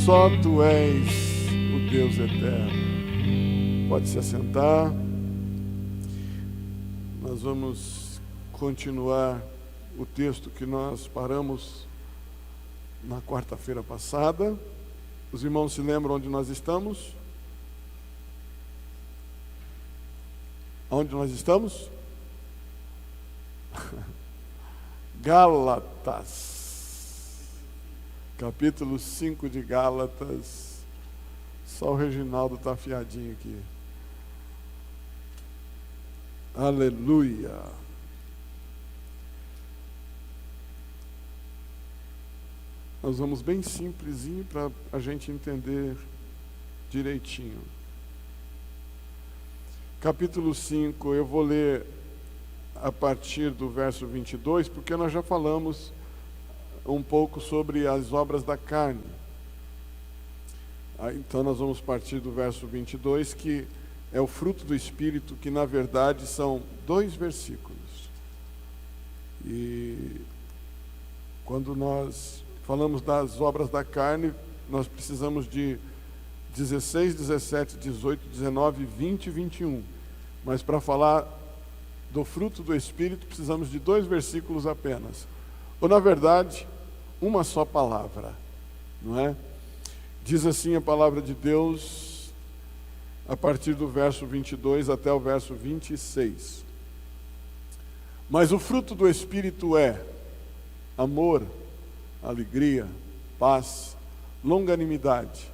Só Tu és o Deus eterno. Pode se assentar. Nós vamos continuar o texto que nós paramos na quarta-feira passada. Os irmãos se lembram onde nós estamos? Onde nós estamos? Gálatas, capítulo 5 de Gálatas. Só o Reginaldo está afiadinho aqui. Aleluia. Nós vamos bem simplesinho para a gente entender direitinho. Capítulo 5, eu vou ler a partir do verso 22, porque nós já falamos um pouco sobre as obras da carne. Então nós vamos partir do verso 22, que é o fruto do Espírito, que na verdade são 2 versículos. E quando nós falamos das obras da carne, nós precisamos de 16, 17, 18, 19, 20 e 21. Mas para falar do fruto do Espírito, precisamos de 2 versículos apenas. Ou, na verdade, uma só palavra, não é? Diz assim a palavra de Deus, a partir do verso 22 até o verso 26. Mas o fruto do Espírito é amor, alegria, paz, longanimidade,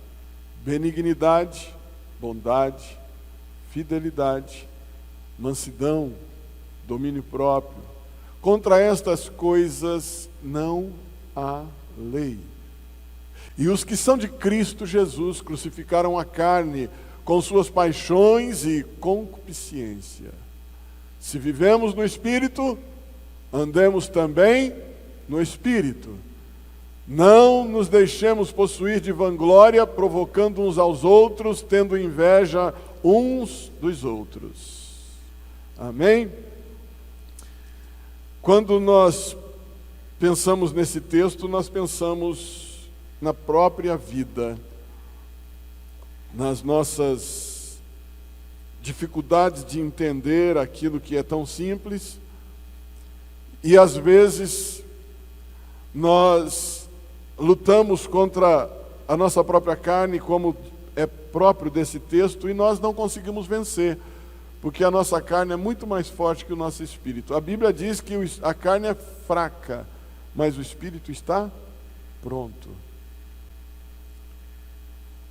benignidade, bondade, fidelidade, mansidão, domínio próprio. Contra estas coisas não há lei. E os que são de Cristo Jesus crucificaram a carne com suas paixões e concupiscência. Se vivemos no Espírito, andemos também no Espírito. Não nos deixemos possuir de vanglória, provocando uns aos outros, tendo inveja uns dos outros. Amém? Quando nós pensamos nesse texto, nós pensamos na própria vida, nas nossas dificuldades de entender aquilo que é tão simples, e às vezes nós lutamos contra a nossa própria carne, como é próprio desse texto, e nós não conseguimos vencer, porque a nossa carne é muito mais forte que o nosso espírito. A Bíblia diz que a carne é fraca, mas o espírito está pronto.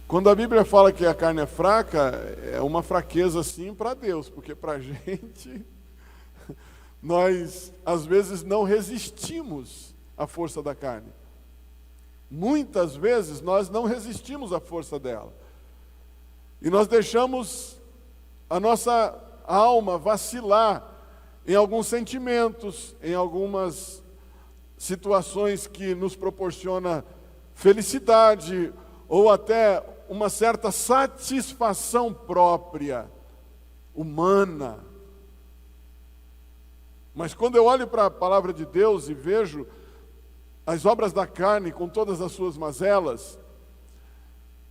Quando a Bíblia fala que a carne é fraca, é uma fraqueza sim para Deus, porque para a gente, nós às vezes não resistimos à força da carne. Muitas vezes nós não resistimos à força dela. E nós deixamos a nossa alma vacilar em alguns sentimentos, em algumas situações que nos proporciona felicidade ou até uma certa satisfação própria, humana. Mas quando eu olho para a palavra de Deus e vejo as obras da carne com todas as suas mazelas,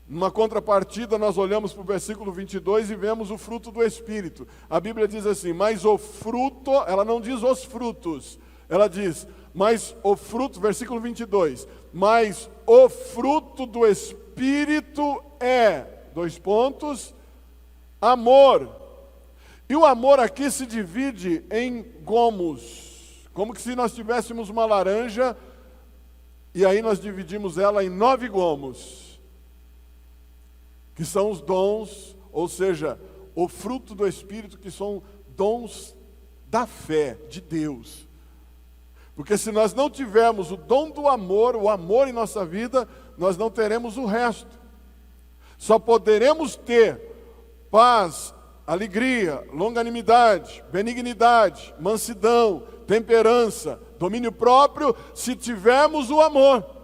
numa contrapartida nós olhamos para o versículo 22 e vemos o fruto do Espírito. A Bíblia diz assim, mas o fruto, ela não diz os frutos, ela diz, mas o fruto, versículo 22, mas o fruto do Espírito é, amor. E o amor aqui se divide em gomos, como que se nós tivéssemos uma laranja, e aí nós dividimos ela em 9 gomos, que são os dons, ou seja, o fruto do Espírito, que são dons da fé de Deus. Porque se nós não tivermos o dom do amor, o amor em nossa vida, nós não teremos o resto. Só poderemos ter paz, alegria, longanimidade, benignidade, mansidão, temperança, domínio próprio, se tivermos o amor.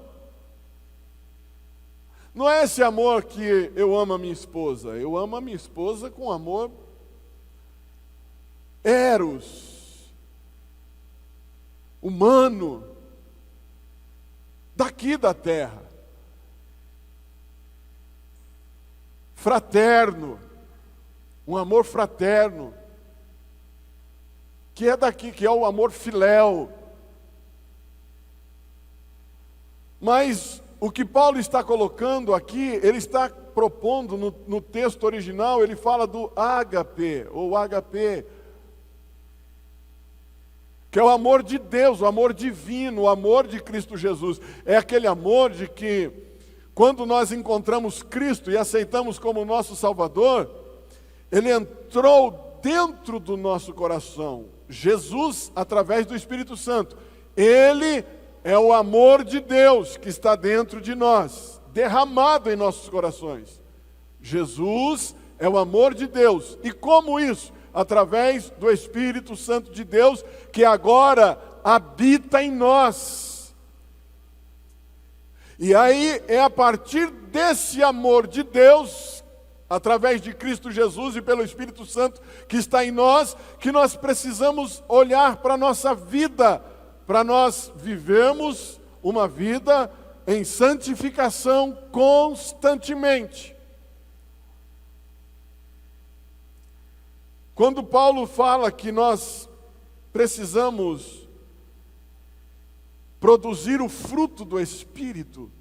Não é esse amor que eu amo a minha esposa. Eu amo a minha esposa com amor eros, humano, daqui da terra. fraterno, um amor fraterno, que é daqui, que é o amor filéu. Mas o que Paulo está colocando aqui, ele está propondo no texto original, ele fala do ágape, ou HP, que é o amor de Deus, o amor divino, o amor de Cristo Jesus. É aquele amor de que, quando nós encontramos Cristo e aceitamos como nosso Salvador, Ele entrou dentro do nosso coração. Jesus, através do Espírito Santo, Ele é o amor de Deus que está dentro de nós, derramado em nossos corações. Jesus é o amor de Deus. E como isso? Através do Espírito Santo de Deus, que agora habita em nós. E aí é a partir desse amor de Deus, através de Cristo Jesus e pelo Espírito Santo que está em nós, que nós precisamos olhar para a nossa vida, para nós vivermos uma vida em santificação constantemente. Quando Paulo fala que nós precisamos produzir o fruto do Espírito,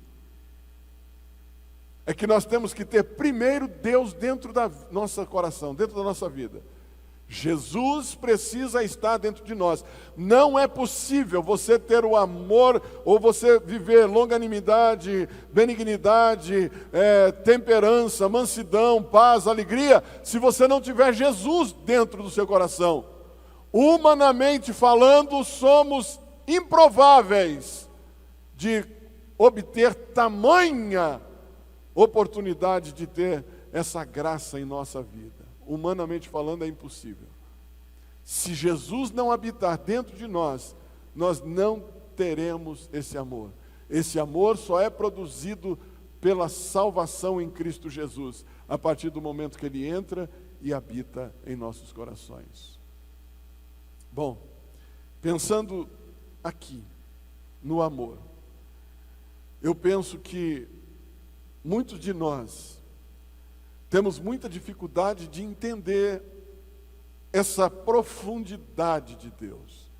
é que nós temos que ter primeiro Deus dentro do nosso coração, dentro da nossa vida. Jesus precisa estar dentro de nós. Não é possível você ter o amor, ou você viver longanimidade, benignidade, temperança, mansidão, paz, alegria, se você não tiver Jesus dentro do seu coração. Humanamente falando, somos improváveis de obter tamanha oportunidade de ter essa graça em nossa vida. Humanamente falando, é impossível. Se Jesus não habitar dentro de nós, nós não teremos esse amor. Esse amor só é produzido pela salvação em Cristo Jesus, a partir do momento que Ele entra e habita em nossos corações. Bom, pensando aqui no amor, eu penso que muitos de nós temos muita dificuldade de entender essa profundidade de Deus.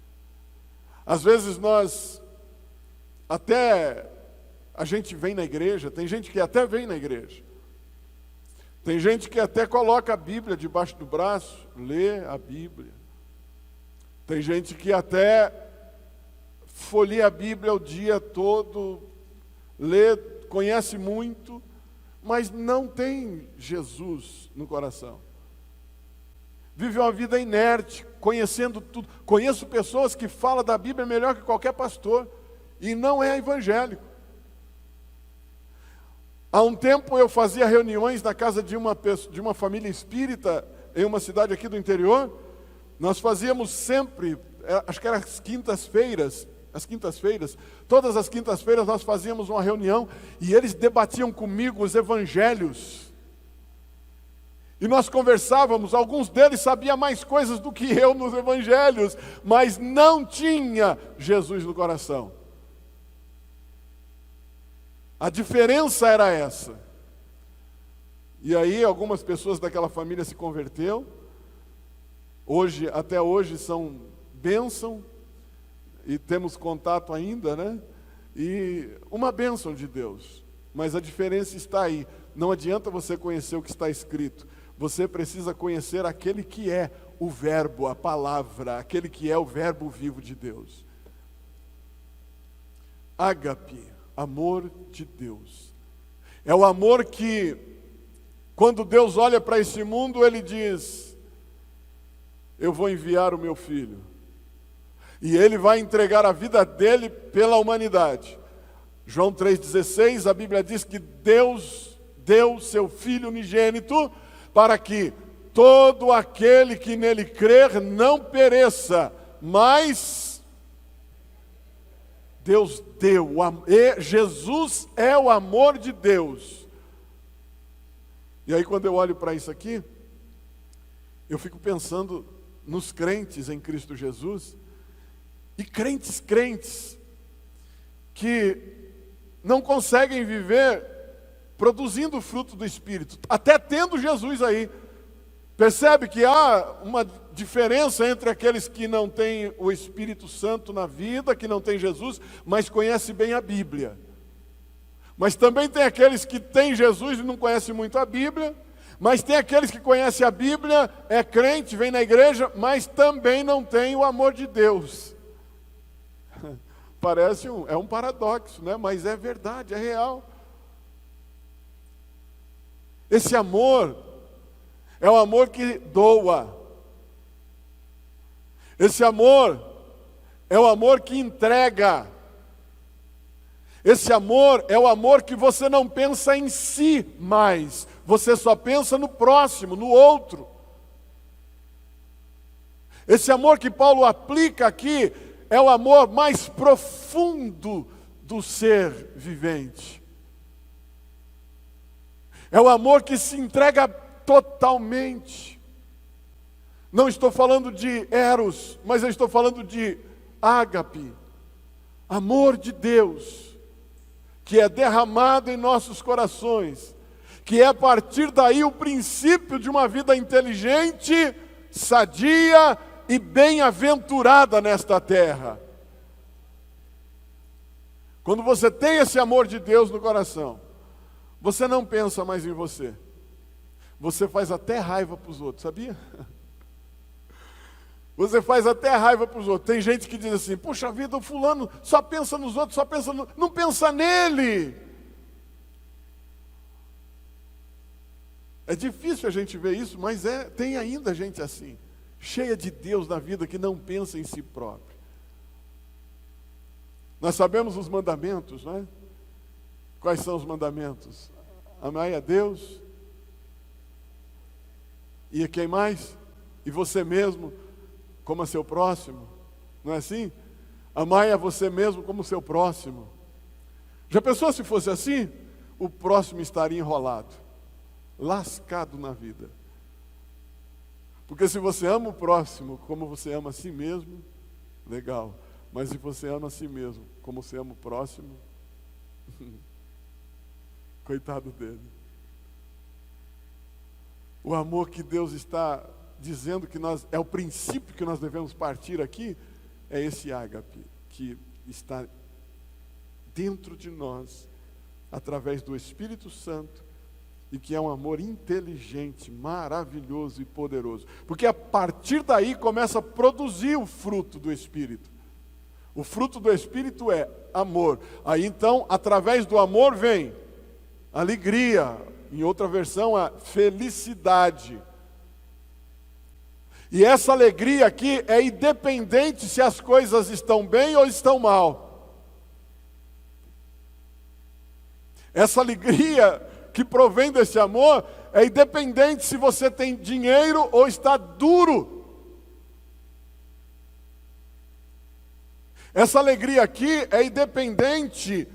Às vezes a gente vem na igreja, tem gente que até vem na igreja, tem gente que até coloca a Bíblia debaixo do braço, lê a Bíblia, tem gente que até folheia a Bíblia o dia todo, lê, conhece muito, mas não tem Jesus no coração. Vive uma vida inerte, conhecendo tudo. Conheço pessoas que falam da Bíblia melhor que qualquer pastor, e não é evangélico. Há um tempo eu fazia reuniões na casa de uma família espírita, em uma cidade aqui do interior. Nós fazíamos sempre, acho que era as quintas-feiras, todas as quintas-feiras nós fazíamos uma reunião e eles debatiam comigo os evangelhos. E nós conversávamos, alguns deles sabiam mais coisas do que eu nos evangelhos, mas não tinha Jesus no coração. A diferença era essa. E aí algumas pessoas daquela família se converteu, até hoje são bênção, e temos contato ainda, né? E uma bênção de Deus. Mas a diferença está aí. Não adianta você conhecer o que está escrito. Você precisa conhecer aquele que é o verbo, a palavra, aquele que é o verbo vivo de Deus. Ágape, amor de Deus. É o amor que, quando Deus olha para esse mundo, Ele diz: eu vou enviar o meu filho. E Ele vai entregar a vida dele pela humanidade. João 3,16, a Bíblia diz que Deus deu seu Filho unigênito para que todo aquele que nele crer não pereça, mas Deus deu. Jesus é o amor de Deus. E aí quando eu olho para isso aqui, eu fico pensando nos crentes em Cristo Jesus, e crentes que não conseguem viver produzindo o fruto do Espírito, até tendo Jesus aí. Percebe que há uma diferença entre aqueles que não têm o Espírito Santo na vida, que não têm Jesus, mas conhecem bem a Bíblia. Mas também tem aqueles que têm Jesus e não conhecem muito a Bíblia, mas tem aqueles que conhecem a Bíblia, é crente, vem na igreja, mas também não tem o amor de Deus. Parece um paradoxo, né? Mas é verdade, é real. Esse amor é o amor que doa. Esse amor é o amor que entrega. Esse amor é o amor que você não pensa em si mais, você só pensa no próximo, no outro. Esse amor que Paulo aplica aqui é o amor mais profundo do ser vivente. É o amor que se entrega totalmente. Não estou falando de eros, mas eu estou falando de ágape, amor de Deus, que é derramado em nossos corações, que é a partir daí o princípio de uma vida inteligente, sadia e bem-aventurada nesta terra. Quando você tem esse amor de Deus no coração, você não pensa mais em você. Você faz até raiva para os outros, sabia? Você faz até raiva para os outros. Tem gente que diz assim, puxa vida, o fulano só pensa nos outros, só pensa no... Não pensa nele. É difícil a gente ver isso, mas tem ainda gente assim, cheia de Deus na vida, que não pensa em si próprio. Nós sabemos os mandamentos, né? Quais são os mandamentos? Amai a Deus. E a quem mais? E você mesmo como a seu próximo. Não é assim? Amai a você mesmo como seu próximo. Já pensou se fosse assim? O próximo estaria enrolado, lascado na vida. Porque se você ama o próximo como você ama a si mesmo, legal. Mas se você ama a si mesmo como você ama o próximo, coitado dele. O amor que Deus está dizendo que é o princípio que nós devemos partir aqui, é esse ágape, que está dentro de nós, através do Espírito Santo, e que é um amor inteligente, maravilhoso e poderoso. Porque a partir daí começa a produzir o fruto do Espírito. O fruto do Espírito é amor. Aí então, através do amor vem alegria, em outra versão, a felicidade. E essa alegria aqui é independente se as coisas estão bem ou estão mal. Essa alegria que provém desse amor é independente se você tem dinheiro ou está duro. Essa alegria aqui é independente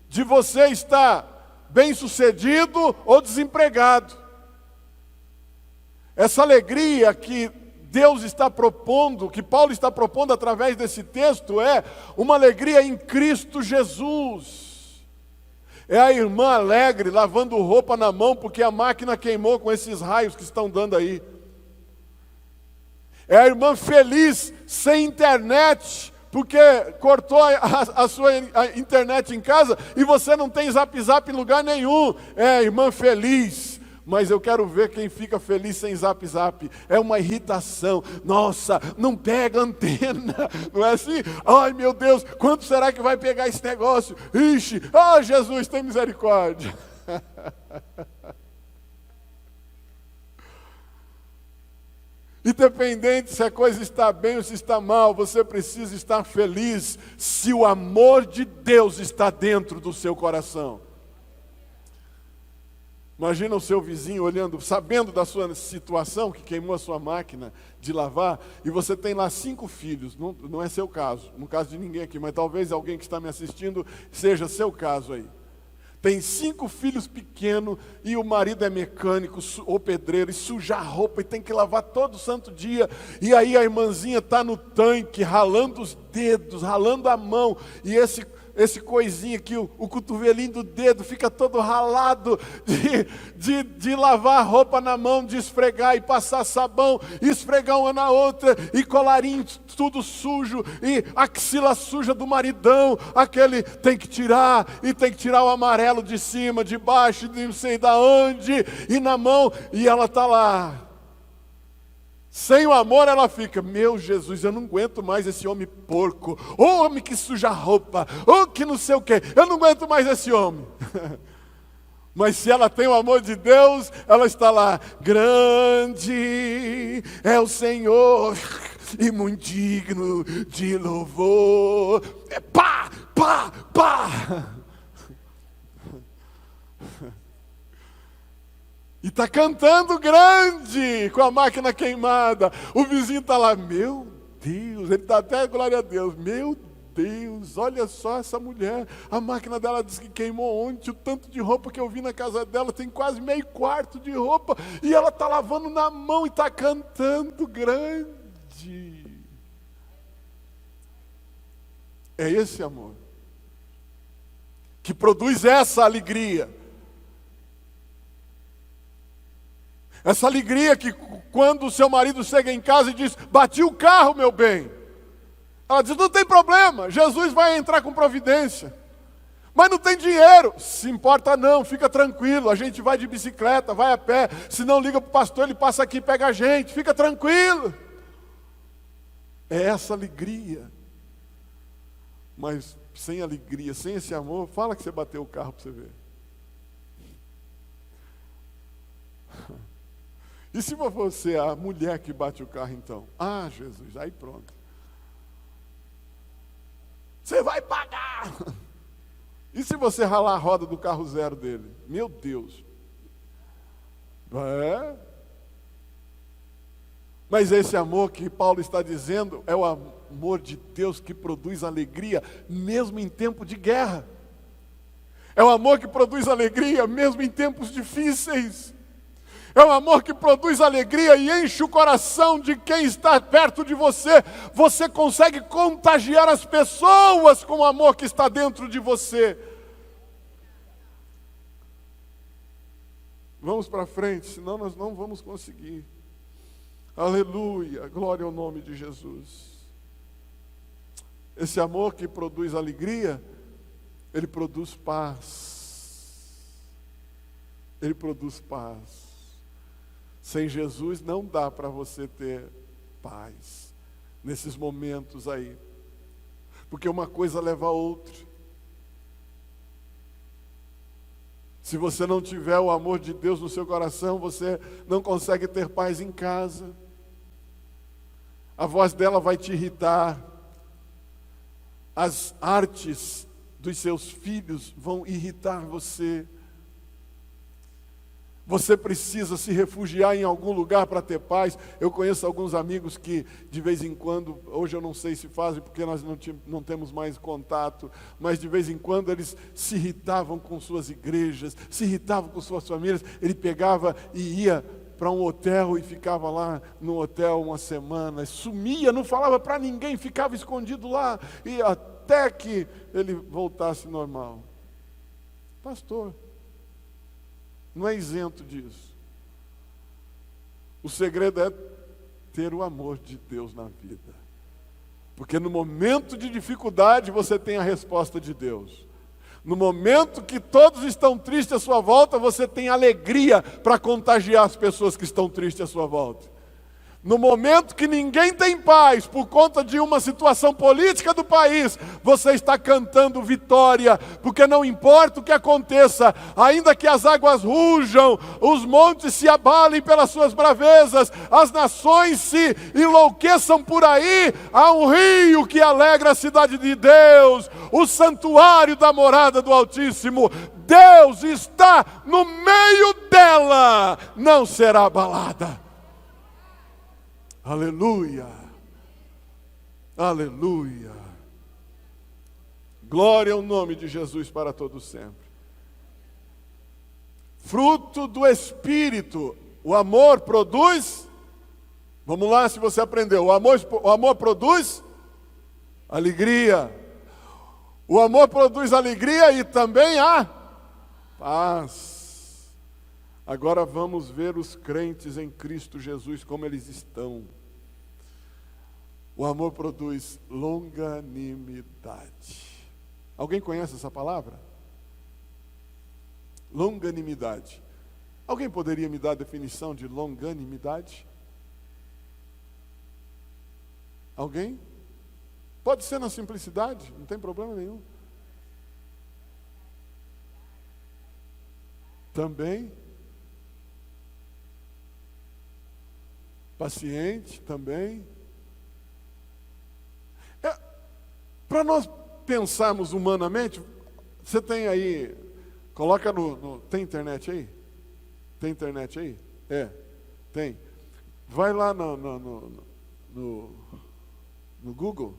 de você estar bem-sucedido ou desempregado. Essa alegria que Deus está propondo, que Paulo está propondo através desse texto, é uma alegria em Cristo Jesus. É a irmã alegre lavando roupa na mão porque a máquina queimou com esses raios que estão dando aí. É a irmã feliz sem internet porque cortou a sua internet em casa e você não tem zap-zap em lugar nenhum. É a irmã feliz. Mas eu quero ver quem fica feliz sem zap-zap. É uma irritação. Nossa, não pega antena. Não é assim? Ai, meu Deus, quanto será que vai pegar esse negócio? Ixi, Jesus, tem misericórdia. Independente se a coisa está bem ou se está mal, você precisa estar feliz se o amor de Deus está dentro do seu coração. Imagina o seu vizinho olhando, sabendo da sua situação, que queimou a sua máquina de lavar, e você tem lá 5 filhos, não é seu caso, no caso de ninguém aqui, mas talvez alguém que está me assistindo seja seu caso aí. Tem 5 filhos pequenos, e o marido é mecânico ou pedreiro, e suja a roupa, e tem que lavar todo santo dia, e aí a irmãzinha está no tanque, ralando os dedos, ralando a mão, e esse coisinho aqui, o cotovelinho do dedo fica todo ralado de lavar a roupa na mão, de esfregar e passar sabão, e esfregar uma na outra, e colarinho tudo sujo, e axila suja do maridão, aquele tem que tirar, e tem que tirar o amarelo de cima, de baixo, de não sei da onde, e na mão, e ela está lá. Sem o amor ela fica, meu Jesus, eu não aguento mais esse homem porco, ou homem que suja a roupa, ou que não sei o quê, eu não aguento mais esse homem. Mas se ela tem o amor de Deus, ela está lá, grande é o Senhor, e muito digno de louvor. Pá, pá, pá. E está cantando grande, com a máquina queimada. O vizinho está lá, meu Deus, ele está até, glória a Deus, meu Deus, olha só essa mulher. A máquina dela diz que queimou ontem, o tanto de roupa que eu vi na casa dela, tem quase meio quarto de roupa, e ela está lavando na mão e está cantando grande. É esse amor que produz essa alegria. Essa alegria que quando o seu marido chega em casa e diz, bati o carro, meu bem. Ela diz, não tem problema, Jesus vai entrar com providência. Mas não tem dinheiro. Se importa não, fica tranquilo, a gente vai de bicicleta, vai a pé. Se não, liga para o pastor, ele passa aqui e pega a gente, fica tranquilo. É essa alegria. Mas sem alegria, sem esse amor, fala que você bateu o carro para você ver. E se você é a mulher que bate o carro então? Ah, Jesus, aí pronto. Você vai pagar. E se você ralar a roda do carro zero dele? Meu Deus. É. Mas esse amor que Paulo está dizendo é o amor de Deus que produz alegria mesmo em tempo de guerra. É o amor que produz alegria mesmo em tempos difíceis. É um amor que produz alegria e enche o coração de quem está perto de você. Você consegue contagiar as pessoas com o amor que está dentro de você. Vamos para frente, senão nós não vamos conseguir. Aleluia, glória ao nome de Jesus. Esse amor que produz alegria, ele produz paz. Ele produz paz. Sem Jesus não dá para você ter paz nesses momentos aí. Porque uma coisa leva a outra. Se você não tiver o amor de Deus no seu coração, você não consegue ter paz em casa. A voz dela vai te irritar. As artes dos seus filhos vão irritar você. Você precisa se refugiar em algum lugar para ter paz. Eu conheço alguns amigos que de vez em quando, hoje eu não sei se fazem porque nós não temos mais contato, mas de vez em quando eles se irritavam com suas igrejas, se irritavam com suas famílias. Ele pegava e ia para um hotel e ficava lá no hotel uma semana, sumia, não falava para ninguém, ficava escondido lá, e até que ele voltasse normal. Pastor, não é isento disso. O segredo é ter o amor de Deus na vida. Porque no momento de dificuldade você tem a resposta de Deus. No momento que todos estão tristes à sua volta, você tem alegria para contagiar as pessoas que estão tristes à sua volta. No momento que ninguém tem paz por conta de uma situação política do país, você está cantando vitória, porque não importa o que aconteça, ainda que as águas rujam, os montes se abalem pelas suas bravezas, as nações se enlouqueçam por aí, há um rio que alegra a cidade de Deus, o santuário da morada do Altíssimo. Deus está no meio dela, não será abalada. Aleluia, aleluia, glória ao nome de Jesus para todo sempre. Fruto do Espírito, o amor produz, vamos lá se você aprendeu, o amor produz alegria, O amor produz alegria e também a paz. Agora vamos ver os crentes em Cristo Jesus, como eles estão. O amor produz longanimidade. Alguém conhece essa palavra? Longanimidade. Alguém poderia me dar a definição de longanimidade? Alguém? Pode ser na simplicidade, não tem problema nenhum. Também. Paciente, também. Para nós pensarmos humanamente, você tem aí, coloca tem internet aí? Tem internet aí? Tem. Vai lá no Google,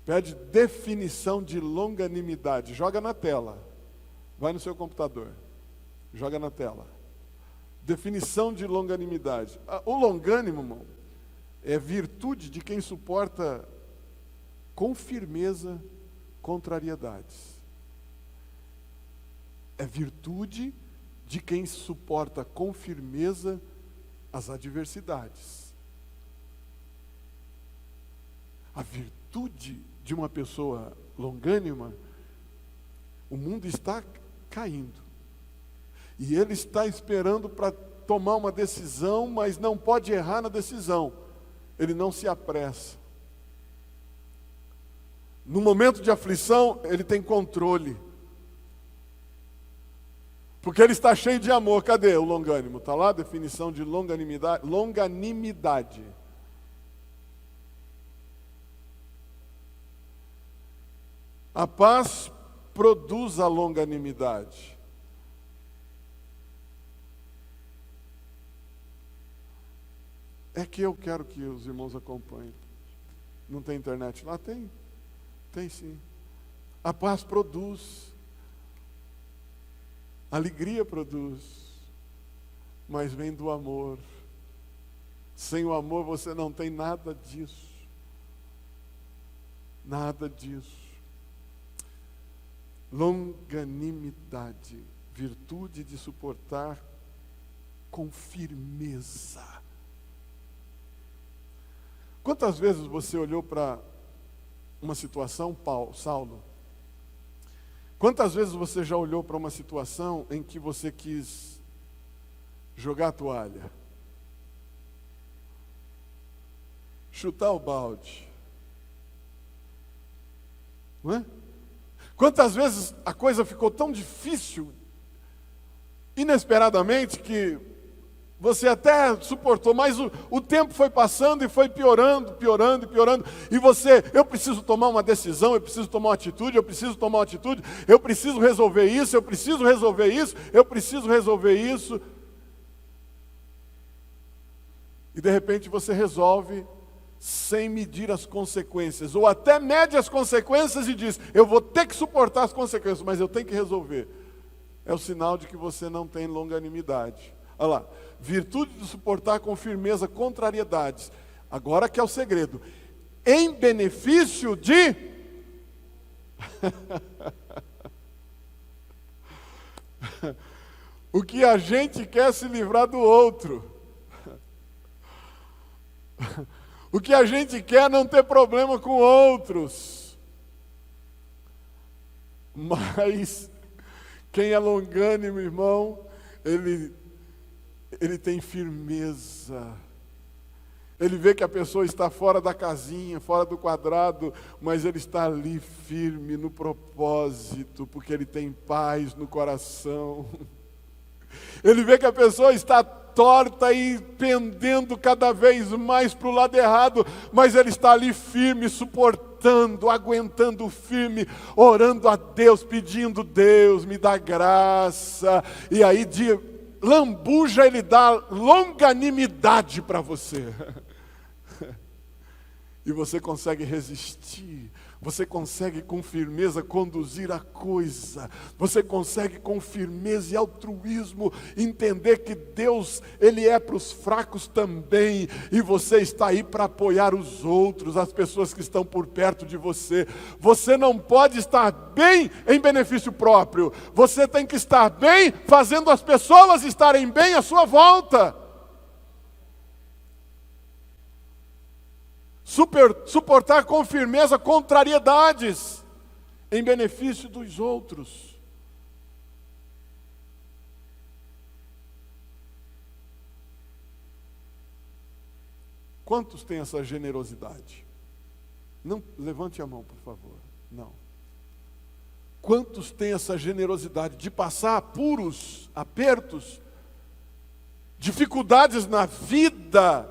pede definição de longanimidade, joga na tela, vai no seu computador, joga na tela. Definição de longanimidade. O longânimo, irmão, é virtude de quem suporta com firmeza contrariedades. É virtude de quem suporta com firmeza as adversidades. A virtude de uma pessoa longânima, o mundo está caindo. E ele está esperando para tomar uma decisão, mas não pode errar na decisão. Ele não se apressa. No momento de aflição, ele tem controle. Porque ele está cheio de amor. Cadê o longânimo? Está lá a definição de longanimidade. Longanimidade. A paz produz a longanimidade. É que eu quero que os irmãos acompanhem. Não tem internet lá? Tem. Tem sim. A paz produz. A alegria produz. Mas vem do amor. Sem o amor você não tem nada disso. Nada disso. Longanimidade. Virtude de suportar com firmeza. Quantas vezes você olhou para uma situação, Saulo? Quantas vezes você já olhou para uma situação em que você quis jogar a toalha? Chutar o balde? Não é? Quantas vezes a coisa ficou tão difícil, inesperadamente, que você até suportou, mas o tempo foi passando e foi piorando, piorando e piorando. E eu preciso tomar uma decisão, eu preciso tomar uma atitude, eu preciso tomar uma atitude, eu preciso resolver isso, eu preciso resolver isso, eu preciso resolver isso. E de repente você resolve sem medir as consequências, ou até mede as consequências e diz, eu vou ter que suportar as consequências, mas eu tenho que resolver. É o sinal de que você não tem longanimidade. Olha lá, virtude de suportar com firmeza contrariedades. Agora que é o segredo. Em benefício de... o que a gente quer se livrar do outro. O que a gente quer é não ter problema com outros. Mas quem é longânimo, irmão, ele tem firmeza. Ele vê que a pessoa está fora da casinha, fora do quadrado, mas ele está ali firme no propósito, porque ele tem paz no coração. Ele vê que a pessoa está torta e pendendo cada vez mais para o lado errado, mas ele está ali firme, suportando, aguentando firme, orando a Deus, pedindo, Deus, me dá graça. E aí de lambuja ele dá longanimidade para você. E você consegue resistir, você consegue com firmeza conduzir a coisa, você consegue com firmeza e altruísmo entender que Deus, Ele é para os fracos também, e você está aí para apoiar os outros, as pessoas que estão por perto de você. Você não pode estar bem em benefício próprio, você tem que estar bem fazendo as pessoas estarem bem à sua volta. Suportar com firmeza contrariedades em benefício dos outros. Quantos têm essa generosidade? Não, levante a mão, por favor. Não. Quantos têm essa generosidade de passar apuros, apertos, dificuldades na vida,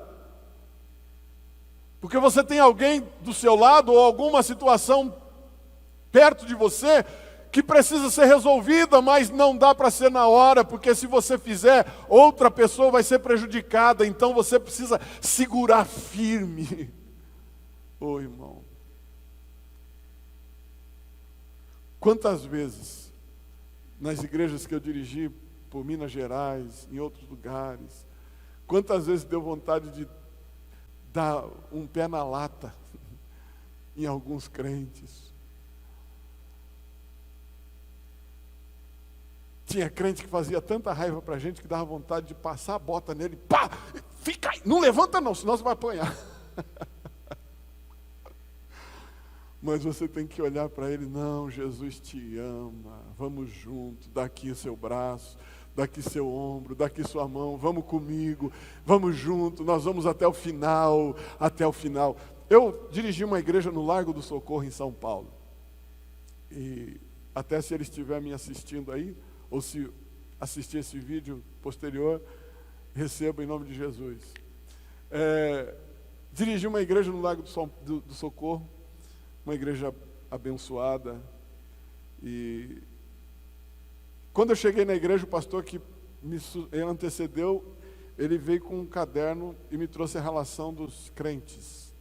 porque você tem alguém do seu lado ou alguma situação perto de você que precisa ser resolvida, mas não dá para ser na hora, porque se você fizer, outra pessoa vai ser prejudicada, então você precisa segurar firme. Ô irmão, quantas vezes nas igrejas que eu dirigi por Minas Gerais, em outros lugares, quantas vezes deu vontade de dar um pé na lata em alguns crentes. Tinha crente que fazia tanta raiva para a gente que dava vontade de passar a bota nele, pá, fica aí, não levanta não, senão você vai apanhar. Mas você tem que olhar para ele, não, Jesus te ama, vamos junto, dá aqui o seu braço, daqui seu ombro, daqui sua mão, vamos comigo, vamos junto, nós vamos até o final, até o final. Eu dirigi uma igreja no Largo do Socorro, em São Paulo, e até se ele estiver me assistindo aí, ou se assistir esse vídeo posterior, receba em nome de Jesus. Dirigi uma igreja no Largo do Socorro, uma igreja abençoada, e quando eu cheguei na igreja, o pastor que me antecedeu, ele veio com um caderno e me trouxe a relação dos crentes.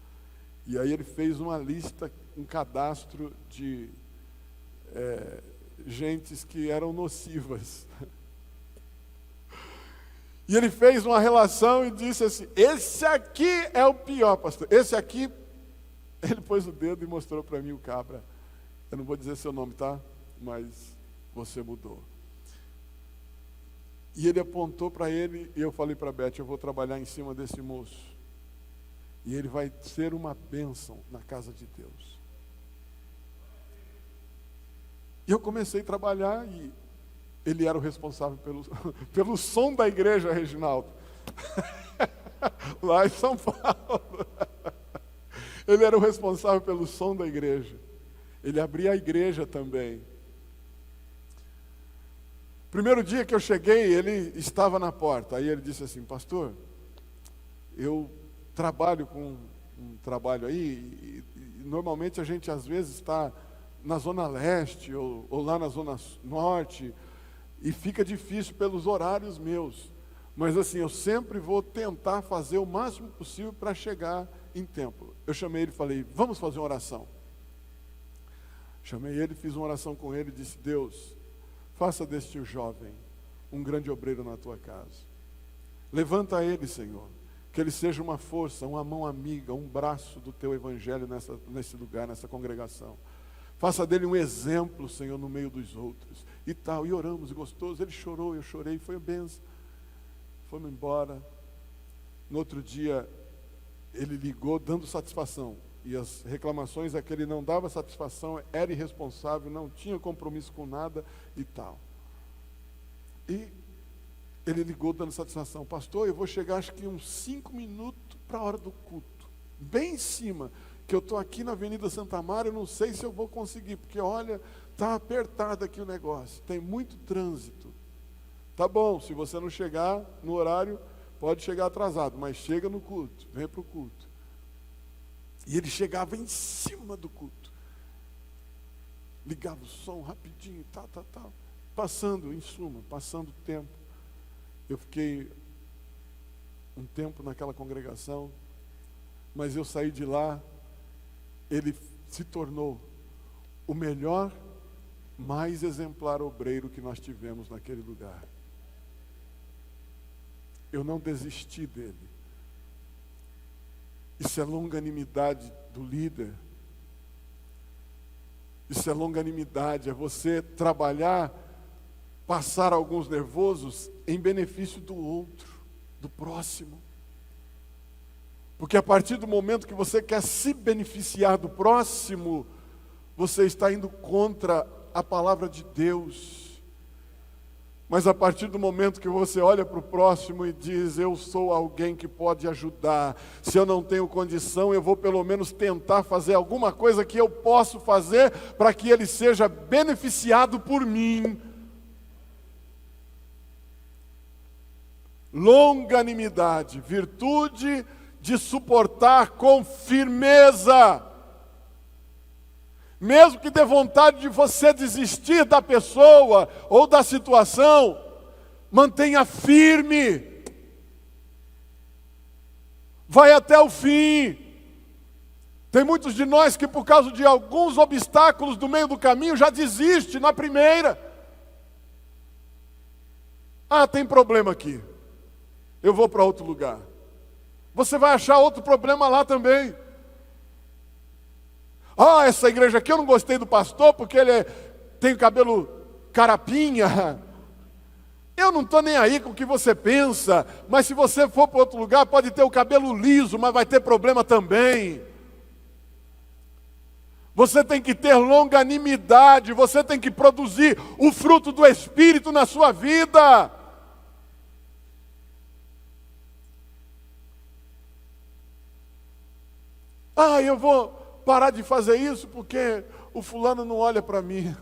E aí ele fez uma lista, um cadastro de gentes que eram nocivas. E ele fez uma relação e disse assim, esse aqui é o pior, pastor. Esse aqui, ele pôs o dedo e mostrou para mim o cabra. Eu não vou dizer seu nome, tá? Mas você mudou. E ele apontou para ele, e eu falei para a Beth, eu vou trabalhar em cima desse moço. E ele vai ser uma bênção na casa de Deus. E eu comecei a trabalhar, e ele era o responsável pelo som da igreja, Reginaldo. Lá em São Paulo. Ele era o responsável pelo som da igreja. Ele abria a igreja também. Primeiro dia que eu cheguei, ele estava na porta. Aí ele disse assim, pastor, eu trabalho com um trabalho aí, e normalmente a gente às vezes está na Zona Leste ou lá na Zona Norte, e fica difícil pelos horários meus. Mas assim, eu sempre vou tentar fazer o máximo possível para chegar em tempo. Eu chamei ele e falei, vamos fazer uma oração. Chamei ele, fiz uma oração com ele e disse, Deus, faça deste jovem um grande obreiro na tua casa. Levanta ele, Senhor, que ele seja uma força, uma mão amiga, um braço do teu evangelho nesse lugar, nessa congregação. Faça dele um exemplo, Senhor, no meio dos outros. E tal, e oramos, e gostoso. Ele chorou, eu chorei, foi uma benção. Fomos embora. No outro dia, ele ligou dando satisfação. E as reclamações é que ele não dava satisfação, era irresponsável, não tinha compromisso com nada e tal. E ele ligou dando satisfação. Pastor, eu vou chegar acho que uns 5 minutos para a hora do culto. Bem em cima, que eu estou aqui na Avenida Santa Amaro, eu não sei se eu vou conseguir, porque olha, está apertado aqui o negócio, tem muito trânsito. Tá bom, se você não chegar no horário, pode chegar atrasado, mas chega no culto, vem para o culto. E ele chegava em cima do culto. Ligava o som rapidinho, tal. Passando, em suma, passando o tempo. Eu fiquei um tempo naquela congregação, mas eu saí de lá ele se tornou o melhor, mais exemplar obreiro que nós tivemos naquele lugar. Eu não desisti dele. Isso é longanimidade do líder. Isso é longanimidade, é você trabalhar, passar alguns nervosos em benefício do outro, do próximo. Porque a partir do momento que você quer se beneficiar do próximo, você está indo contra a palavra de Deus. Mas a partir do momento que você olha para o próximo e diz, eu sou alguém que pode ajudar, se eu não tenho condição, eu vou pelo menos tentar fazer alguma coisa que eu posso fazer para que ele seja beneficiado por mim. Longanimidade, virtude de suportar com firmeza. Mesmo que dê vontade de você desistir da pessoa ou da situação, mantenha firme. Vai até o fim. Tem muitos de nós que por causa de alguns obstáculos do meio do caminho já desiste na primeira. Ah, tem problema aqui. Eu vou para outro lugar. Você vai achar outro problema lá também. Ah, essa igreja aqui eu não gostei do pastor porque ele tem o cabelo carapinha. Eu não estou nem aí com o que você pensa, mas se você for para outro lugar, pode ter o cabelo liso, mas vai ter problema também. Você tem que ter longanimidade, você tem que produzir o fruto do Espírito na sua vida. Ah, eu vou parar de fazer isso porque o fulano não olha para mim.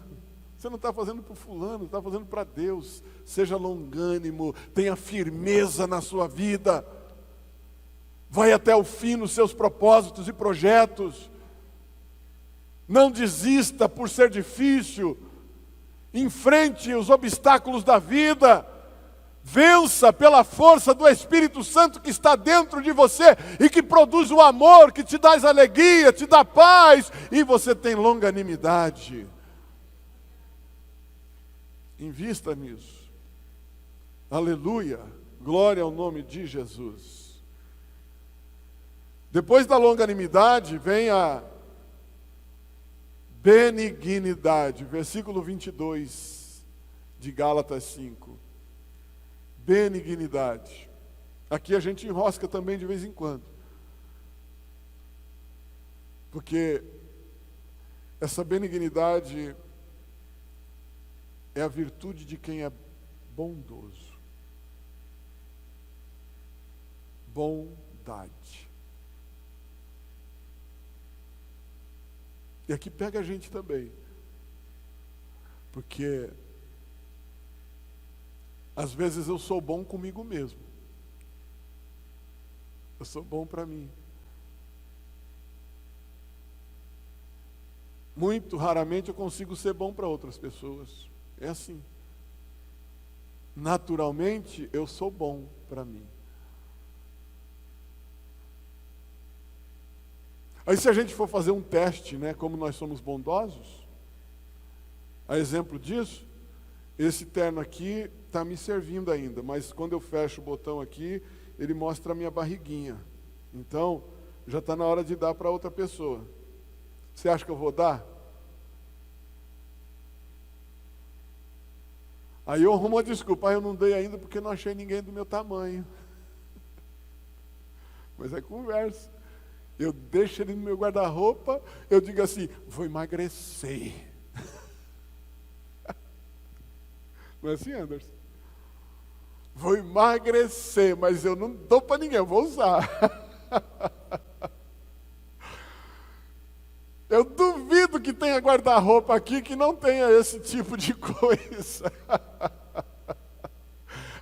Você não está fazendo para o fulano, está fazendo para Deus. Seja longânimo, tenha firmeza na sua vida. Vai até o fim nos seus propósitos e projetos. Não desista por ser difícil. Enfrente os obstáculos da vida. Vença pela força do Espírito Santo que está dentro de você e que produz o amor, que te dá alegria, te dá paz, e você tem longanimidade. Invista nisso. Aleluia. Glória ao nome de Jesus. Depois da longanimidade vem a benignidade, versículo 22 de Gálatas 5. Benignidade. Aqui a gente enrosca também de vez em quando. Porque essa benignidade é a virtude de quem é bondoso. Bondade. E aqui pega a gente também. Porque às vezes eu sou bom comigo mesmo. Eu sou bom para mim. Muito raramente eu consigo ser bom para outras pessoas. É assim. Naturalmente eu sou bom para mim. Aí se a gente for fazer um teste, né, como nós somos bondosos, a exemplo disso, esse terno aqui está me servindo ainda, mas quando eu fecho o botão aqui, ele mostra a minha barriguinha. Então, já está na hora de dar para outra pessoa. Você acha que eu vou dar? Aí eu arrumo uma desculpa, eu não dei ainda porque não achei ninguém do meu tamanho. Mas é conversa. Eu deixo ele no meu guarda-roupa, eu digo assim, vou emagrecer. Não é assim, Anderson? Vou emagrecer, mas eu não dou para ninguém, eu vou usar. Eu duvido que tenha guarda-roupa aqui que não tenha esse tipo de coisa.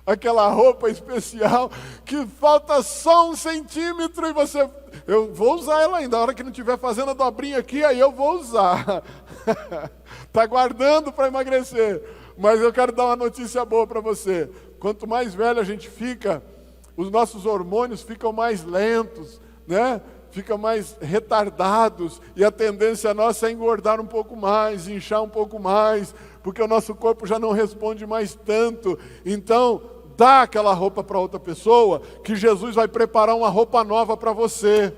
Aquela roupa especial que falta só 1 centímetro e você... Eu vou usar ela ainda, a hora que não estiver fazendo a dobrinha aqui, aí eu vou usar. Está guardando para emagrecer. Mas eu quero dar uma notícia boa para você. Quanto mais velho a gente fica, os nossos hormônios ficam mais lentos, né? fica mais retardados, e a tendência nossa é engordar um pouco mais, inchar um pouco mais, porque o nosso corpo já não responde mais tanto. Então, dá aquela roupa para outra pessoa, que Jesus vai preparar uma roupa nova para você.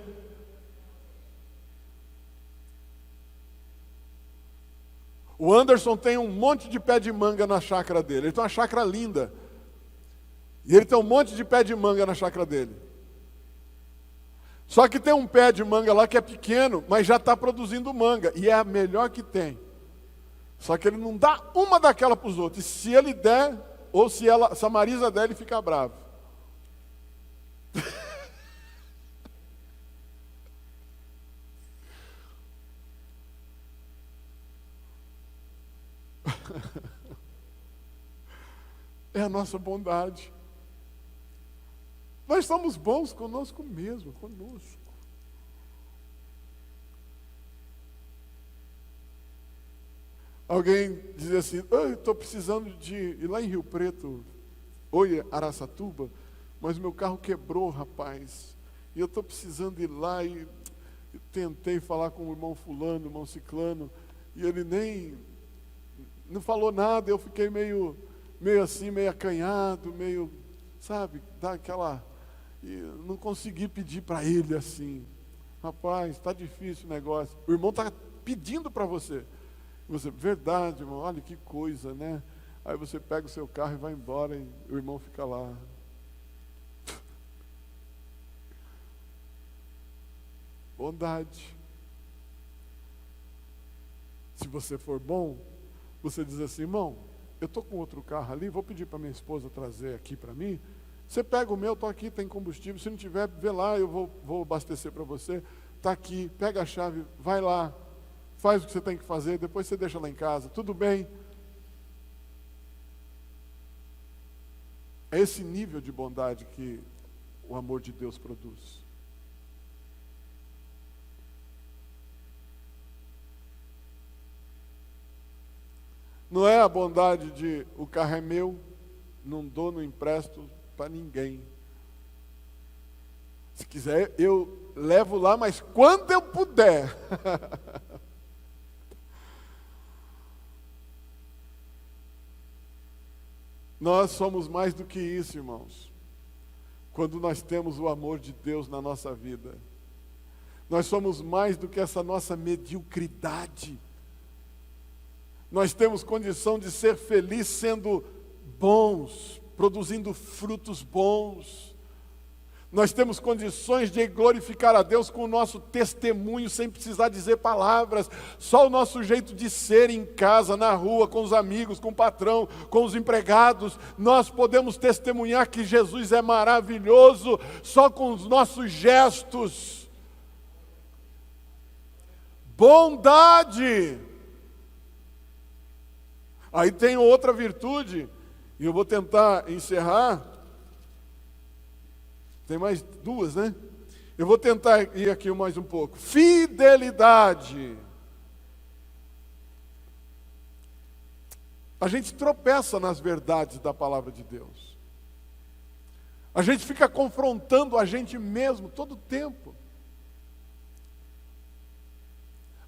O Anderson tem um monte de pé de manga na chácara dele. Ele tem uma chácara linda. E ele tem um monte de pé de manga na chácara dele. Só que tem um pé de manga lá que é pequeno, mas já está produzindo manga. E é a melhor que tem. Só que ele não dá uma daquela para os outros. E se ele der, ou se a Marisa der, ele fica bravo. É a nossa bondade. Nós somos bons conosco mesmo, conosco. Alguém dizia assim, eu estou precisando de ir lá em Rio Preto, ou em Araçatuba, mas meu carro quebrou, rapaz. E eu estou precisando ir lá e tentei falar com o irmão fulano, o irmão ciclano, e ele nem não falou nada. Eu fiquei meio assim, meio acanhado, meio, sabe, dá aquela... E não consegui pedir para ele assim, rapaz, está difícil o negócio. O irmão está pedindo para você. Você, verdade, irmão, olha que coisa, né? Aí você pega o seu carro e vai embora, e o irmão fica lá. Bondade. Se você for bom, você diz assim, irmão, eu estou com outro carro ali, vou pedir para minha esposa trazer aqui para mim. Você pega o meu, estou aqui, tem combustível. Se não tiver, vê lá, eu vou abastecer para você. Está aqui, pega a chave, vai lá, faz o que você tem que fazer, depois você deixa lá em casa, tudo bem? É esse nível de bondade que o amor de Deus produz. Não é a bondade de o carro é meu, não dou, não empresto para ninguém. Se quiser, eu levo lá, mas quando eu puder. Nós somos mais do que isso, irmãos. Quando nós temos o amor de Deus na nossa vida. Nós somos mais do que essa nossa mediocridade. Nós temos condição de ser feliz sendo bons, produzindo frutos bons. Nós temos condições de glorificar a Deus com o nosso testemunho, sem precisar dizer palavras. Só o nosso jeito de ser em casa, na rua, com os amigos, com o patrão, com os empregados. Nós podemos testemunhar que Jesus é maravilhoso, só com os nossos gestos. Bondade. Aí tem outra virtude, e eu vou tentar encerrar. Tem mais duas, né? Eu vou tentar ir aqui mais um pouco. Fidelidade. A gente tropeça nas verdades da palavra de Deus. A gente fica confrontando a gente mesmo todo o tempo.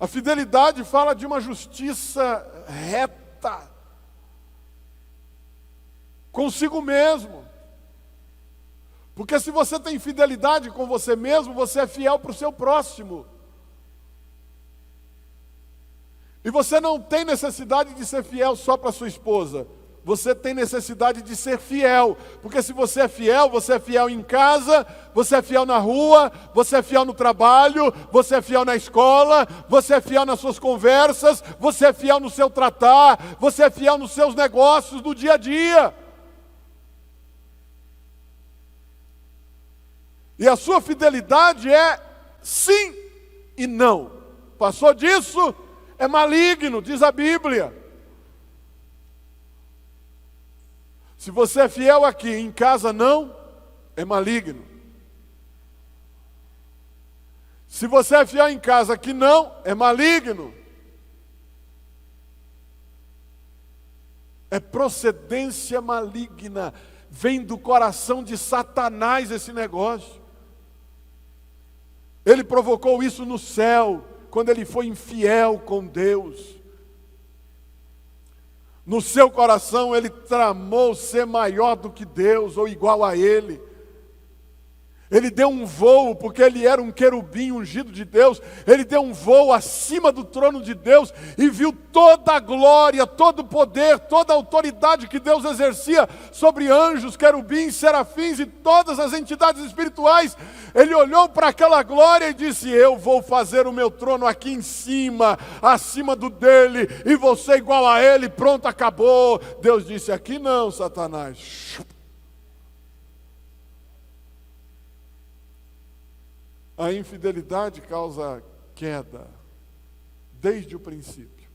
A fidelidade fala de uma justiça reta consigo mesmo. Porque se você tem fidelidade com você mesmo, você é fiel para o seu próximo. E você não tem necessidade de ser fiel só para sua esposa. Você tem necessidade de ser fiel. Porque se você é fiel em casa, você é fiel na rua, você é fiel no trabalho, você é fiel na escola, você é fiel nas suas conversas, você é fiel no seu tratar, você é fiel nos seus negócios, no dia a dia. E a sua fidelidade é sim e não. Passou disso, é maligno, diz a Bíblia. Se você é fiel aqui, em casa não, é maligno. Se você é fiel em casa aqui não, é maligno. É procedência maligna. Vem do coração de Satanás esse negócio. Ele provocou isso no céu, quando ele foi infiel com Deus. No seu coração ele tramou ser maior do que Deus ou igual a Ele. Ele deu um voo, porque ele era um querubim ungido de Deus, ele deu um voo acima do trono de Deus e viu toda a glória, todo o poder, toda a autoridade que Deus exercia sobre anjos, querubins, serafins e todas as entidades espirituais. Ele olhou para aquela glória e disse: eu vou fazer o meu trono aqui em cima, acima do dele, e você igual a ele, pronto, acabou. Deus disse: aqui não, Satanás. A infidelidade causa queda, desde o princípio,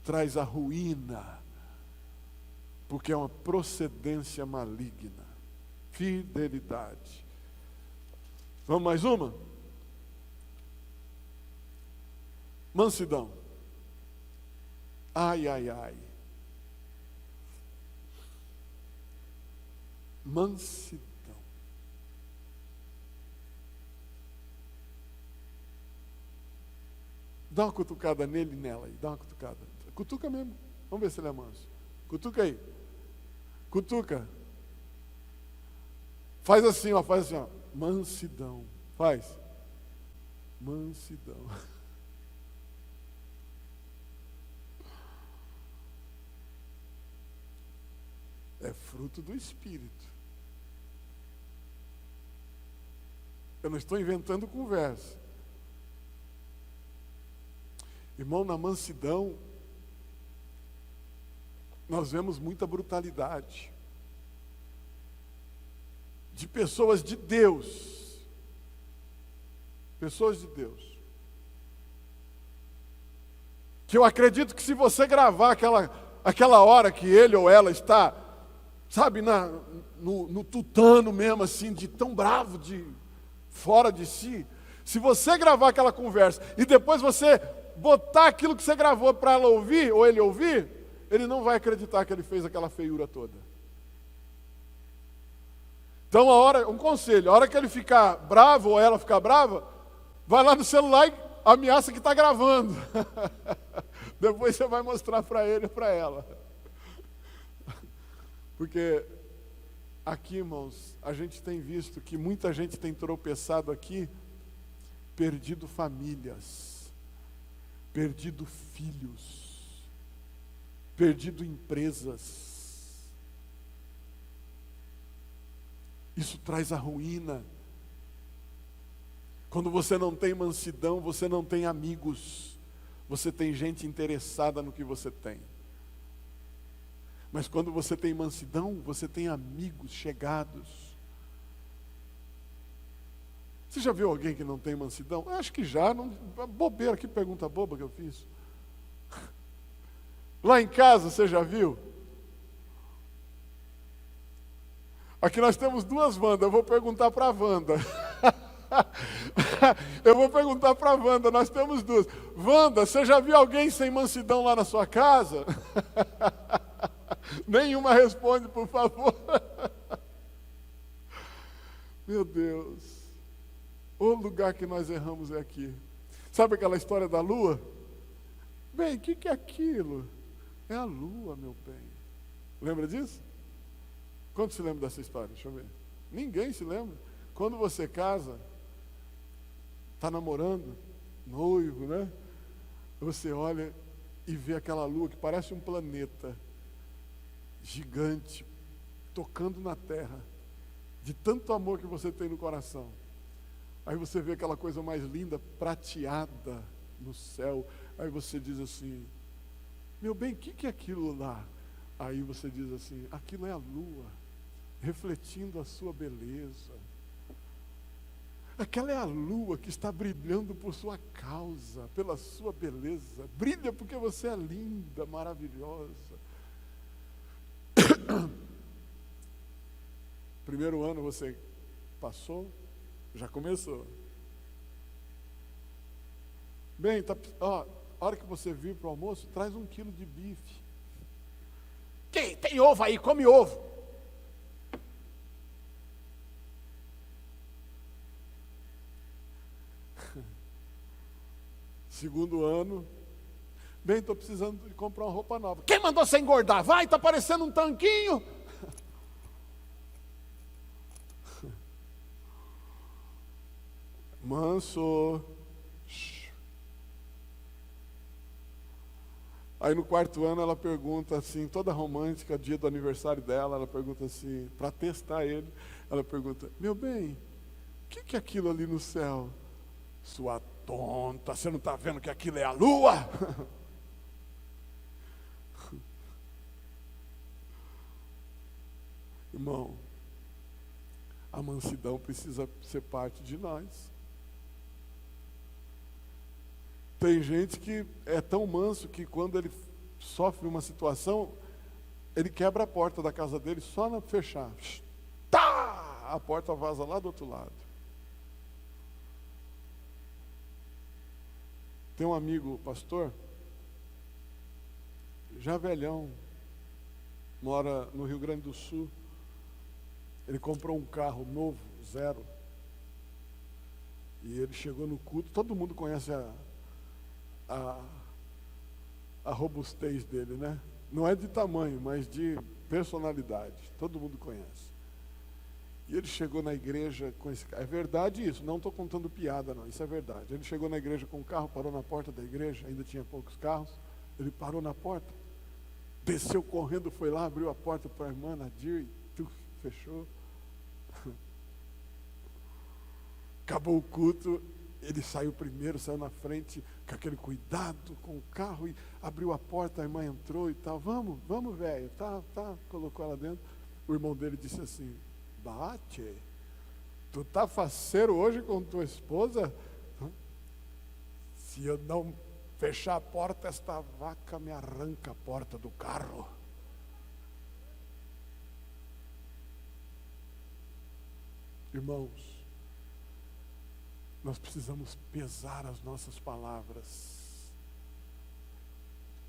traz a ruína, porque é uma procedência maligna. Fidelidade. Vamos mais uma? Mansidão. Ai, ai, ai. Mansidão. Dá uma cutucada nele e nela aí, dá uma cutucada. Cutuca mesmo. Vamos ver se ele é manso. Cutuca aí. Cutuca. Faz assim, ó, faz assim, ó. Mansidão. Faz. Mansidão. É fruto do Espírito. Eu não estou inventando conversa. Irmão, na mansidão, nós vemos muita brutalidade de pessoas de Deus. Pessoas de Deus. Que eu acredito que se você gravar aquela hora que ele ou ela está, sabe, no tutano mesmo, assim, de tão bravo, de fora de si, se você gravar aquela conversa e depois você botar aquilo que você gravou para ela ouvir, ou ele ouvir, ele não vai acreditar que ele fez aquela feiura toda. Então, um conselho, a hora que ele ficar bravo, ou ela ficar brava, vai lá no celular e ameaça que está gravando. Depois você vai mostrar para ele ou para ela. Porque aqui, irmãos, a gente tem visto que muita gente tem tropeçado aqui, perdido famílias, perdido filhos, perdido empresas. Isso traz a ruína. Quando você não tem mansidão, você não tem amigos, você tem gente interessada no que você tem. Mas quando você tem mansidão, você tem amigos chegados. Você já viu alguém que não tem mansidão? Eu acho que já, não, bobeira, que pergunta boba que eu fiz. Lá em casa, você já viu? Aqui nós temos duas Wandas, eu vou perguntar para a Wanda. Eu vou perguntar para a Wanda, nós temos duas. Wanda, você já viu alguém sem mansidão lá na sua casa? Nenhuma responde, por favor. Meu Deus. O lugar que nós erramos é aqui. Sabe aquela história da lua? Bem, o que é aquilo? É a lua, meu bem. Lembra disso? Quantos se lembra dessa história? Deixa eu ver. Ninguém se lembra. Quando você casa, está namorando, noivo, né? Você olha e vê aquela lua que parece um planeta gigante, tocando na terra, de tanto amor que você tem no coração. Aí você vê aquela coisa mais linda, prateada no céu. Aí você diz assim: meu bem, o que é aquilo lá? Aí você diz assim: aquilo é a lua, refletindo a sua beleza. Aquela é a lua que está brilhando por sua causa, pela sua beleza. Brilha porque você é linda, maravilhosa. Primeiro ano você passou, já começou. Bem, a hora que você vir para o almoço, traz 1 quilo de bife. Tem ovo aí, come ovo. Segundo ano, bem, estou precisando de comprar uma roupa nova. Quem mandou você engordar? Vai, está parecendo um tanquinho. Manso. Aí no quarto ano ela pergunta assim, toda romântica, dia do aniversário dela, ela pergunta assim, para testar ele, ela pergunta, meu bem, o que é aquilo ali no céu? Sua tonta, você não está vendo que aquilo é a lua? Irmão, a mansidão precisa ser parte de nós. Tem gente que é tão manso que quando ele sofre uma situação, ele quebra a porta da casa dele só na fechar. Tá! A porta vaza lá do outro lado. Tem um amigo, pastor, já velhão, mora no Rio Grande do Sul. Ele comprou um carro novo, zero. E ele chegou no culto, todo mundo conhece a robustez dele, né? Não é de tamanho, mas de personalidade. Todo mundo conhece. E ele chegou na igreja com esse carro. É verdade isso, não estou contando piada não, isso é verdade. Ele chegou na igreja com o carro, parou na porta da igreja, ainda tinha poucos carros. Ele parou na porta, desceu correndo, foi lá, abriu a porta para a irmã Nadir e fechou. Acabou o culto, ele saiu primeiro, saiu na frente, com aquele cuidado com o carro, e abriu a porta, a irmã entrou e tal, vamos velho, tá, colocou ela dentro. O irmão dele disse assim, bate, tu tá faceiro hoje com tua esposa? Se eu não fechar a porta, esta vaca me arranca a porta do carro. Irmãos, nós precisamos pesar as nossas palavras,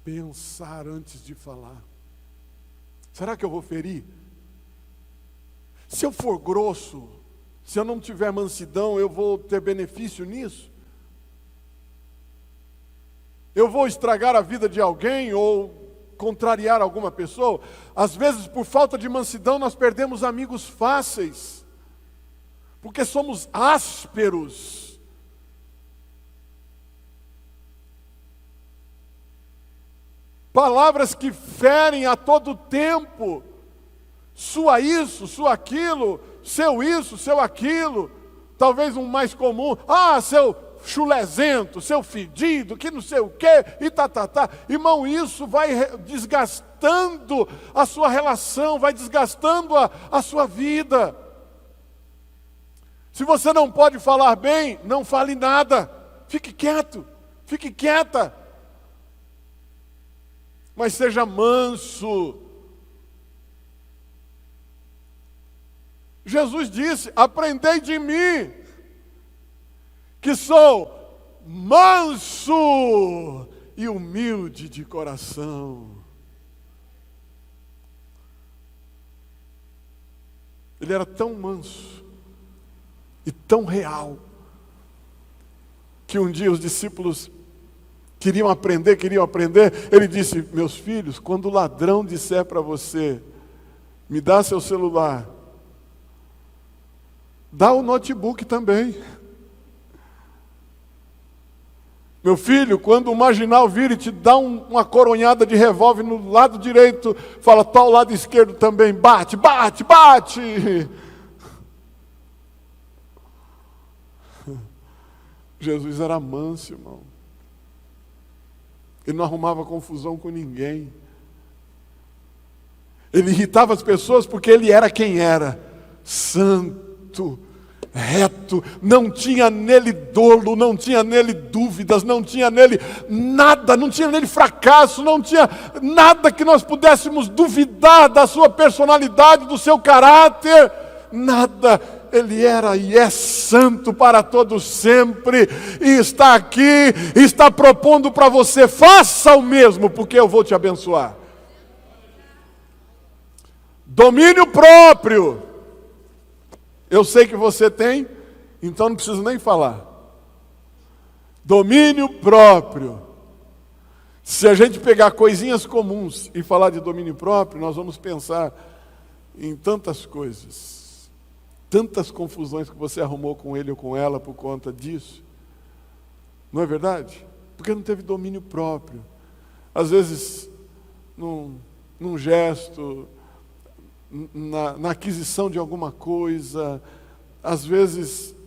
pensar antes de falar. Será que eu vou ferir? Se eu for grosso, se eu não tiver mansidão, eu vou ter benefício nisso? Eu vou estragar a vida de alguém ou contrariar alguma pessoa? Às vezes, por falta de mansidão, nós perdemos amigos fáceis, porque somos ásperos. Palavras que ferem a todo tempo. Sua isso, sua aquilo, seu isso, seu aquilo. Talvez um mais comum. Seu chulezento, seu fedido, que não sei o quê, e tá. Irmão, isso vai desgastando a sua relação, vai desgastando a sua vida. Se você não pode falar bem, não fale nada. Fique quieto, fique quieta. Mas seja manso. Jesus disse, aprendei de mim, que sou manso e humilde de coração. Ele era tão manso e tão real, que um dia os discípulos queriam aprender, ele disse, meus filhos, quando o ladrão disser para você, me dá seu celular, dá o notebook também. Meu filho, quando o marginal vir e te dá uma coronhada de revólver no lado direito, fala, tá ao lado esquerdo também, bate. Jesus era manso, irmão. Ele não arrumava confusão com ninguém. Ele irritava as pessoas porque ele era quem era. Santo, reto, não tinha nele dolo, não tinha nele dúvidas, não tinha nele nada, não tinha nele fracasso, não tinha nada que nós pudéssemos duvidar da sua personalidade, do seu caráter, nada. Ele era e é santo para todos sempre, e está aqui, está propondo para você, faça o mesmo, porque eu vou te abençoar. Domínio próprio, eu sei que você tem, então não preciso nem falar. Domínio próprio. Se a gente pegar coisinhas comuns e falar de domínio próprio, nós vamos pensar em tantas coisas, tantas confusões que você arrumou com ele ou com ela por conta disso. Não é verdade? Porque não teve domínio próprio. Às vezes, num gesto, na aquisição de alguma coisa, às vezes,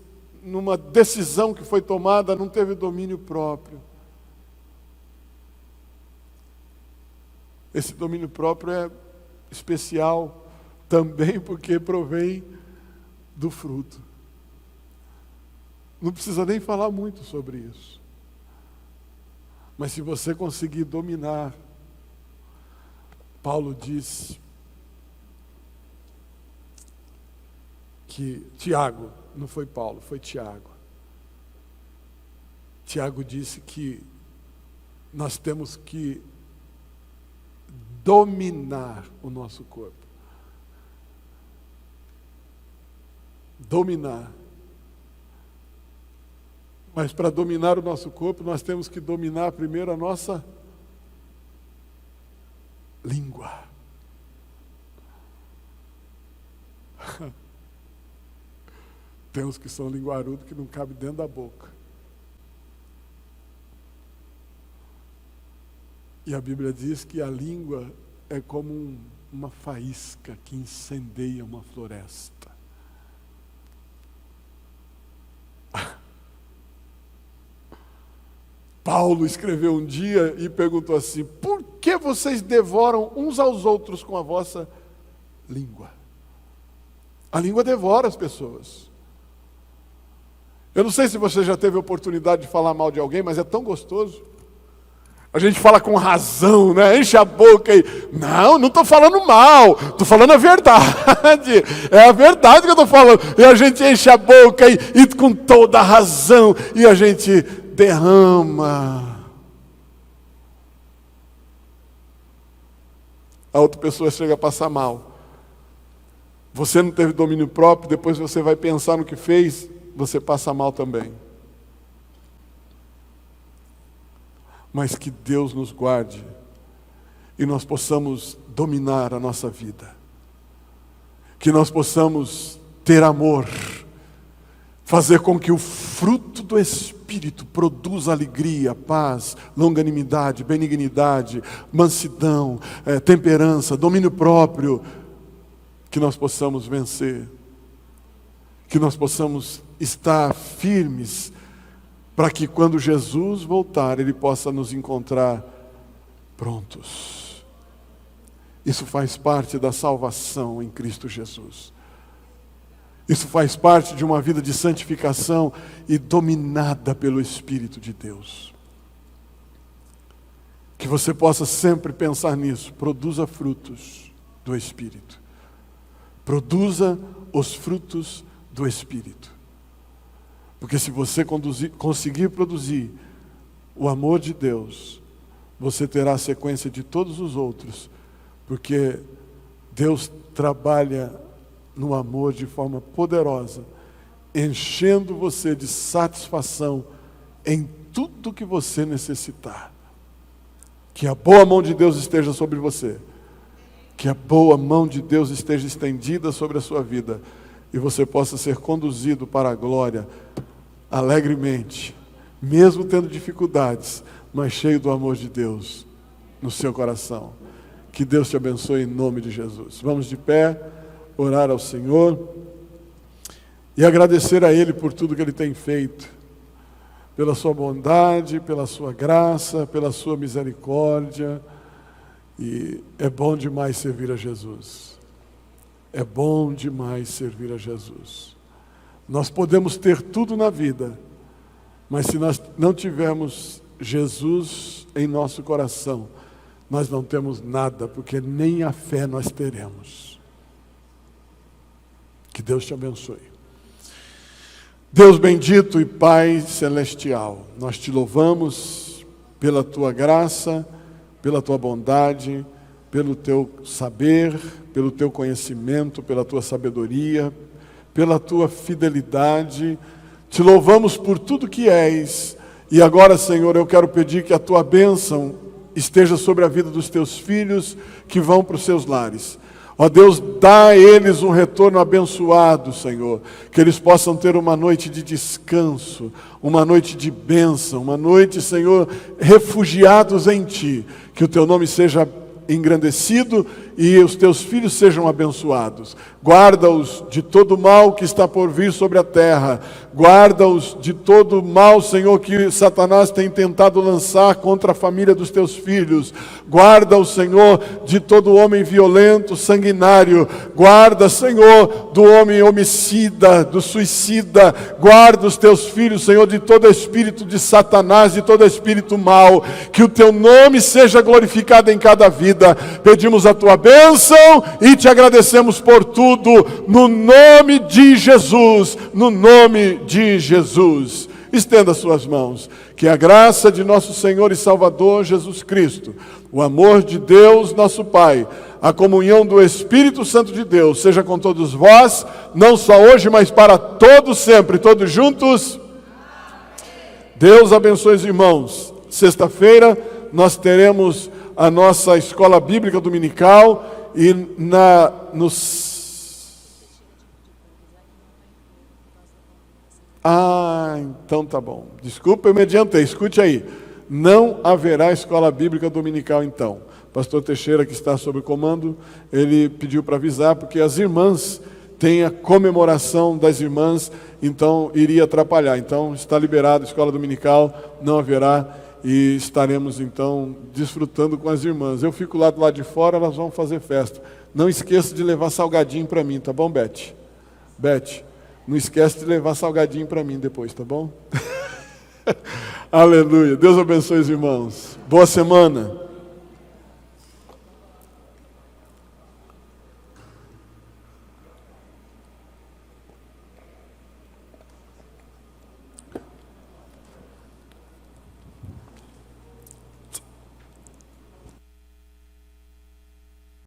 numa decisão que foi tomada, não teve domínio próprio. Esse domínio próprio é especial também porque provém do fruto. Não precisa nem falar muito sobre isso. Mas se você conseguir dominar, Paulo disse que Tiago, não foi Paulo, foi Tiago. Tiago disse que nós temos que dominar o nosso corpo. Dominar. Mas para dominar o nosso corpo, nós temos que dominar primeiro a nossa língua. Tem uns que são linguarudos que não cabe dentro da boca. E a Bíblia diz que a língua é como uma faísca que incendeia uma floresta. Paulo escreveu um dia e perguntou assim: por que vocês devoram uns aos outros com a vossa língua? A língua devora as pessoas. Eu não sei se você já teve a oportunidade de falar mal de alguém, mas é tão gostoso. A gente fala com razão, né? Enche a boca e... Não estou falando mal, estou falando a verdade. É a verdade que eu estou falando. E a gente enche a boca e com toda a razão, e a gente derrama. A outra pessoa chega a passar mal. Você não teve domínio próprio, depois você vai pensar no que fez, você passa mal também. Mas que Deus nos guarde e nós possamos dominar a nossa vida. Que nós possamos ter amor, fazer com que o fruto do Espírito produza alegria, paz, longanimidade, benignidade, mansidão, temperança, domínio próprio. Que nós possamos vencer, que nós possamos estar firmes, para que quando Jesus voltar, Ele possa nos encontrar prontos. Isso faz parte da salvação em Cristo Jesus. Isso faz parte de uma vida de santificação e dominada pelo Espírito de Deus. Que você possa sempre pensar nisso. Produza frutos do Espírito. Produza os frutos do Espírito. Porque se você conseguir produzir o amor de Deus, você terá a sequência de todos os outros, porque Deus trabalha no amor de forma poderosa, enchendo você de satisfação em tudo que você necessitar. Que a boa mão de Deus esteja sobre você, que a boa mão de Deus esteja estendida sobre a sua vida, e você possa ser conduzido para a glória alegremente, mesmo tendo dificuldades, mas cheio do amor de Deus no seu coração. Que Deus te abençoe em nome de Jesus. Vamos de pé, orar ao Senhor e agradecer a Ele por tudo que Ele tem feito, pela sua bondade, pela sua graça, pela sua misericórdia. E é bom demais servir a Jesus. É bom demais servir a Jesus. Nós podemos ter tudo na vida, mas se nós não tivermos Jesus em nosso coração, nós não temos nada, porque nem a fé nós teremos. Que Deus te abençoe. Deus bendito e Pai celestial, nós te louvamos pela tua graça, pela tua bondade, pelo teu saber, pelo teu conhecimento, pela tua sabedoria, pela tua fidelidade. Te louvamos por tudo que és E agora, Senhor, eu quero pedir que a tua bênção esteja sobre a vida dos teus filhos que vão para os seus lares. Ó Deus, dá a eles um retorno abençoado, Senhor, que eles possam ter uma noite de descanso, uma noite de bênção, uma noite, Senhor, refugiados em Ti, que o Teu nome seja engrandecido e os Teus filhos sejam abençoados. Guarda-os de todo mal que está por vir sobre a terra. Guarda-os de todo mal, Senhor, que Satanás tem tentado lançar contra a família dos Teus filhos. Guarda-os, Senhor, de todo homem violento, sanguinário. Guarda, Senhor, do homem homicida, do suicida. Guarda os Teus filhos, Senhor, de todo espírito de Satanás, de todo espírito mau. Que o Teu nome seja glorificado em cada vida. Pedimos a Tua bênção e Te agradecemos por tudo, no nome de Jesus, no nome de Jesus. Estenda suas mãos, que a graça de nosso Senhor e Salvador Jesus Cristo, o amor de Deus nosso Pai, a comunhão do Espírito Santo de Deus, seja com todos vós, não só hoje, mas para todos sempre, todos juntos. Deus abençoe os irmãos. Sexta-feira nós teremos a nossa escola bíblica dominical e então tá bom. Desculpa, eu me adiantei. Escute aí. Não haverá escola bíblica dominical então. Pastor Teixeira, que está sob comando, ele pediu para avisar, porque as irmãs têm a comemoração das irmãs, então iria atrapalhar. Então está liberado, escola dominical, não haverá, e estaremos então desfrutando com as irmãs. Eu fico lá do lado de fora, elas vão fazer festa. Não esqueça de levar salgadinho para mim, tá bom, Beth? Beth, não esquece de levar salgadinho para mim depois, tá bom? Aleluia. Deus abençoe os irmãos. Boa semana.